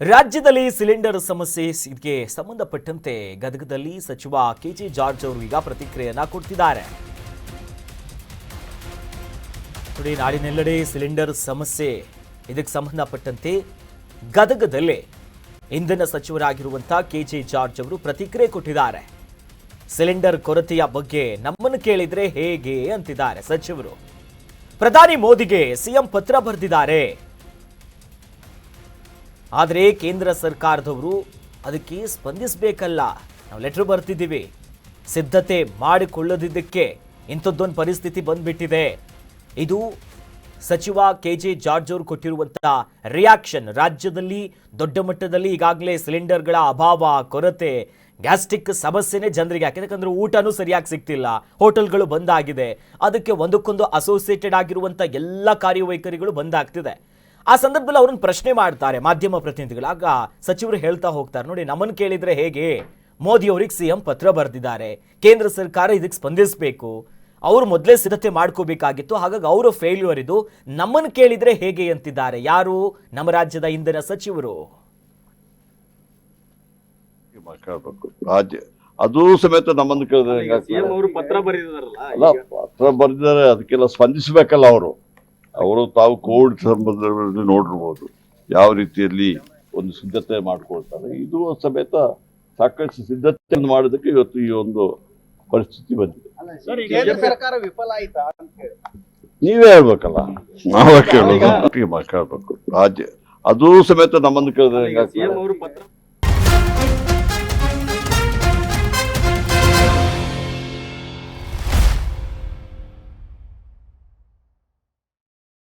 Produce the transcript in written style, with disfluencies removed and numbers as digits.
ರಾಜ್ಯದಲ್ಲಿ ಸಿಲಿಂಡರ್ ಸಮಸ್ಯೆ ಇದಕ್ಕೆ ಸಂಬಂಧಪಟ್ಟಂತೆ ಗದಗದಲ್ಲಿ ಸಚಿವ ಕೆಜೆ ಜಾರ್ಜ್ ಅವರು ಈಗ ಪ್ರತಿಕ್ರಿಯೆಯನ್ನ ಕೊಡ್ತಿದ್ದಾರೆ. ನೋಡಿ, ನಾಡಿನೆಲ್ಲೆಡೆ ಸಿಲಿಂಡರ್ ಸಮಸ್ಯೆ ಇದಕ್ಕೆ ಸಂಬಂಧಪಟ್ಟಂತೆ ಗದಗದಲ್ಲಿ ಇಂಧನ ಸಚಿವರಾಗಿರುವಂತಹ ಕೆಜೆ ಜಾರ್ಜ್ ಅವರು ಪ್ರತಿಕ್ರಿಯೆ ಕೊಟ್ಟಿದ್ದಾರೆ. ಸಿಲಿಂಡರ್ ಕೊರತೆಯ ಬಗ್ಗೆ ನಮ್ಮನ್ನು ಕೇಳಿದ್ರೆ ಹೇಗೆ ಅಂತಿದ್ದಾರೆ ಸಚಿವರು. ಪ್ರಧಾನಿ ಮೋದಿಗೆ ಸಿಎಂ ಪತ್ರ ಬರೆದಿದ್ದಾರೆ. ಆದರೆ ಕೇಂದ್ರ ಸರ್ಕಾರದವರು ಅದಕ್ಕೆ ಸ್ಪಂದಿಸಬೇಕಲ್ಲ. ನಾವು ಲೆಟರ್ ಬರ್ತಿದ್ದೀವಿ, ಸಿದ್ಧತೆ ಮಾಡಿಕೊಳ್ಳದಿದ್ದಕ್ಕೆ ಇಂಥದ್ದೊಂದು ಪರಿಸ್ಥಿತಿ ಬಂದ್ಬಿಟ್ಟಿದೆ. ಇದು ಸಚಿವ ಕೆಜೆ ಜಾರ್ಜ್ ಅವರು ಕೊಟ್ಟಿರುವಂತಹ ರಿಯಾಕ್ಷನ್. ರಾಜ್ಯದಲ್ಲಿ ದೊಡ್ಡ ಮಟ್ಟದಲ್ಲಿ ಈಗಾಗಲೇ ಸಿಲಿಂಡರ್ಗಳ ಅಭಾವ, ಕೊರತೆ, ಗ್ಯಾಸ್ಟ್ರಿಕ್ ಸಮಸ್ಯೆನೇ ಜನರಿಗೆ. ಯಾಕಂದ್ರೆ ಊಟನೂ ಸರಿಯಾಗಿ ಸಿಗ್ತಿಲ್ಲ, ಹೋಟೆಲ್ಗಳು ಬಂದಾಗಿದೆ, ಅದಕ್ಕೆ ಒಂದಕ್ಕೊಂದು ಅಸೋಸಿಯೇಟೆಡ್ ಆಗಿರುವಂಥ ಎಲ್ಲ ಕಾರ್ಯವೈಖರಿಗಳು ಬಂದಾಗ್ತಿದೆ. ಆ ಸಂದರ್ಭದಲ್ಲಿ ಅವ್ರನ್ನ ಪ್ರಶ್ನೆ ಮಾಡ್ತಾರೆ ಮಾಧ್ಯಮ ಪ್ರತಿನಿಧಿಗಳು. ಆಗ ಸಚಿವರು ಹೇಳ್ತಾ ಹೋಗ್ತಾರೆ, ನೋಡಿ, ನಮ್ಮನ್ನು ಕೇಳಿದ್ರೆ ಹೇಗೆ, ಮೋದಿ ಅವರಿಗೆ ಸಿಎಂ ಪತ್ರ ಬರೆದಿದ್ದಾರೆ, ಕೇಂದ್ರ ಸರ್ಕಾರ ಇದಕ್ಕೆ ಸ್ಪಂದಿಸಬೇಕು, ಅವರು ಮೊದಲೇ ಸಿದ್ಧತೆ ಮಾಡ್ಕೋಬೇಕಾಗಿತ್ತು, ಹಾಗಾಗಿ ಅವರು ಫೇಲ್ಯೂರ್ ಇದು, ನಮ್ಮನ್ನು ಕೇಳಿದ್ರೆ ಹೇಗೆ ಅಂತಿದ್ದಾರೆ. ಯಾರು? ನಮ್ಮ ರಾಜ್ಯದ ಇಂಧನ ಸಚಿವರು. ಅದು ಸಮೇತ ನಮ್ಮನ್ನು ಕೇಳಿದ್ರೆ ಪತ್ರ ಬರೆದಿದ್ದಾರಲ್ಲ, ಪತ್ರ ಬರೆದಿದ್ದಾರೆ, ಅದಕ್ಕೆಲ್ಲ ಸ್ಪಂದಿಸಬೇಕಲ್ಲ. ಅವರು ತಾವು ಕೋವಿಡ್ ಸಂದರ್ಭದಲ್ಲಿ ನೋಡಿರ್ಬೋದು ಯಾವ ರೀತಿಯಲ್ಲಿ ಒಂದು ಸಿದ್ಧತೆ ಮಾಡ್ಕೊಳ್ತಾರೆ. ಇದು ಸಮೇತ ಸಾಕಷ್ಟು ಸಿದ್ಧತೆ ಮಾಡೋದಕ್ಕೆ ಇವತ್ತು ಈ ಒಂದು ಪರಿಸ್ಥಿತಿ ಬಂದಿದೆ. ಸರ್ಕಾರ ವಿಫಲ ಆಯ್ತಾ? ನೀವೇ ಹೇಳ್ಬೇಕಲ್ಲ, ನಾವೇ ಕೇಳಬೇಕು. ಅದು ಸಮೇತ ನಮ್ಮನ್ನು ಕೇಳಿದ್ರೆ